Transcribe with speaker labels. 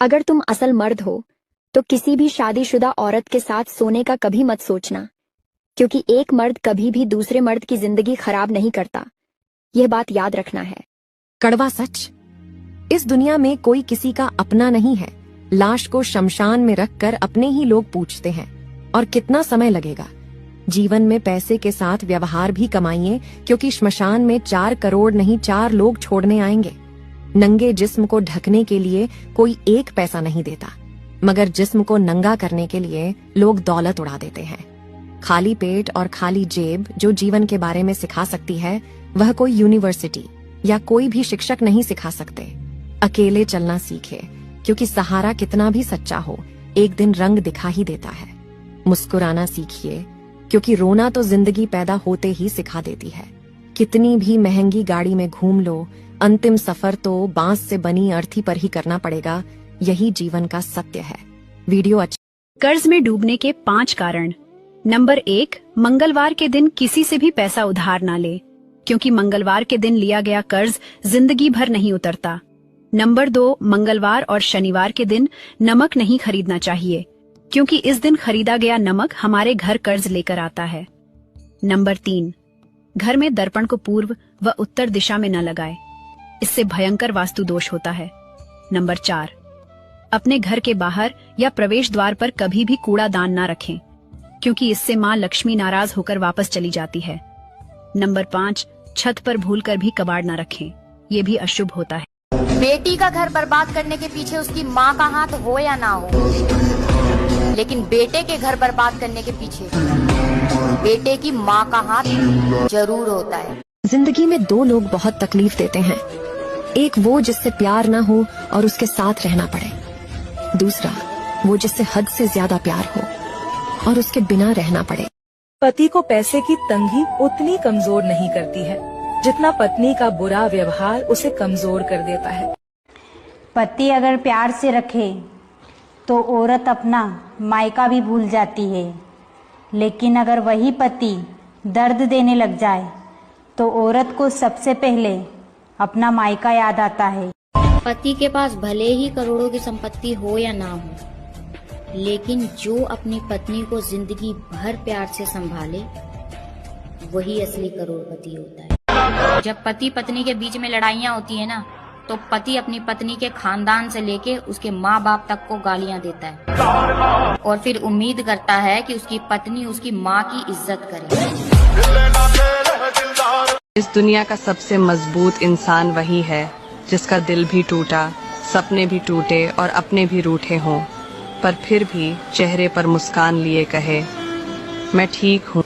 Speaker 1: अगर तुम असल मर्द हो तो किसी भी शादीशुदा औरत के साथ सोने का कभी मत सोचना, क्योंकि एक मर्द कभी भी दूसरे मर्द की जिंदगी खराब नहीं करता। यह बात याद रखना है।
Speaker 2: कड़वा सच। इस दुनिया में कोई किसी का अपना नहीं है। लाश को शमशान में रखकर अपने ही लोग पूछते हैं। और कितना समय लगेगा। जीवन में पैसे के साथ व्यवहार भी कमाइए, क्योंकि श्मशान में 4 करोड़ नहीं 4 लोग छोड़ने आएंगे। नंगे जिस्म को ढकने के लिए कोई 1 पैसा नहीं देता, मगर जिस्म को नंगा करने के लिए लोग दौलत उड़ा देते हैं। खाली पेट और खाली जेब जो जीवन के बारे में सिखा सकती है, वह कोई यूनिवर्सिटी या कोई भी शिक्षक नहीं सिखा सकते। अकेले चलना सीखे, क्योंकि सहारा कितना भी सच्चा हो, एक दिन रंग दिखा ही देता है। मुस्कुराना सीखिए, क्योंकि रोना तो जिंदगी पैदा होते ही सिखा देती है। कितनी भी महंगी गाड़ी में घूम लो, अंतिम सफर तो बांस से बनी अर्थी पर ही करना पड़ेगा। यही जीवन का सत्य है। वीडियो अच्छा।
Speaker 3: कर्ज में डूबने के 5 कारण। नंबर 1, मंगलवार के दिन किसी से भी पैसा उधार ना ले, क्योंकि मंगलवार के दिन लिया गया कर्ज जिंदगी भर नहीं उतरता। नंबर 2, मंगलवार और शनिवार के दिन नमक नहीं खरीदना चाहिए, क्योंकि इस दिन खरीदा गया नमक हमारे घर कर्ज लेकर आता है। नंबर 3, घर में दर्पण को पूर्व व उत्तर दिशा में न लगाए, इससे भयंकर वास्तु दोष होता है। नंबर 4, अपने घर के बाहर या प्रवेश द्वार पर कभी भी कूड़ादान ना रखें, क्योंकि इससे माँ लक्ष्मी नाराज होकर वापस चली जाती है। नंबर 5, छत पर भूलकर भी कबाड़ ना रखें, ये भी अशुभ होता है।
Speaker 4: बेटी का घर बर्बाद करने के पीछे उसकी माँ का हाथ हो या ना हो, लेकिन बेटे के घर बर्बाद करने के पीछे बेटे की माँ का हाथ जरूर होता है।
Speaker 2: जिंदगी में 2 लोग बहुत तकलीफ देते हैं। एक वो जिससे प्यार ना हो और उसके साथ रहना पड़े। दूसरा वो जिससे हद से ज्यादा प्यार हो और उसके बिना रहना पड़े।
Speaker 5: पति को पैसे की तंगी उतनी कमजोर नहीं करती है, जितना पत्नी का बुरा व्यवहार उसे कमजोर कर देता है।
Speaker 6: पति अगर प्यार से रखे तो औरत अपना मायका भी भूल जाती है, लेकिन अगर वही पति दर्द देने लग जाए तो औरत को सबसे पहले अपना मायका याद आता है।
Speaker 7: पति के पास भले ही करोड़ों की संपत्ति हो या ना हो, लेकिन जो अपनी पत्नी को जिंदगी भर प्यार से संभाले, वही असली करोड़पति होता है।
Speaker 8: जब पति पत्नी के बीच में लड़ाइयाँ होती है ना, तो पति अपनी पत्नी के खानदान से लेके उसके माँ बाप तक को गालियाँ देता है और फिर उम्मीद करता है कि उसकी पत्नी उसकी माँ की इज्जत करे।
Speaker 9: इस दुनिया का सबसे मजबूत इंसान वही है जिसका दिल भी टूटा, सपने भी टूटे और अपने भी रूठे हों, पर फिर भी चेहरे पर मुस्कान लिए कहे, मैं ठीक हूँ।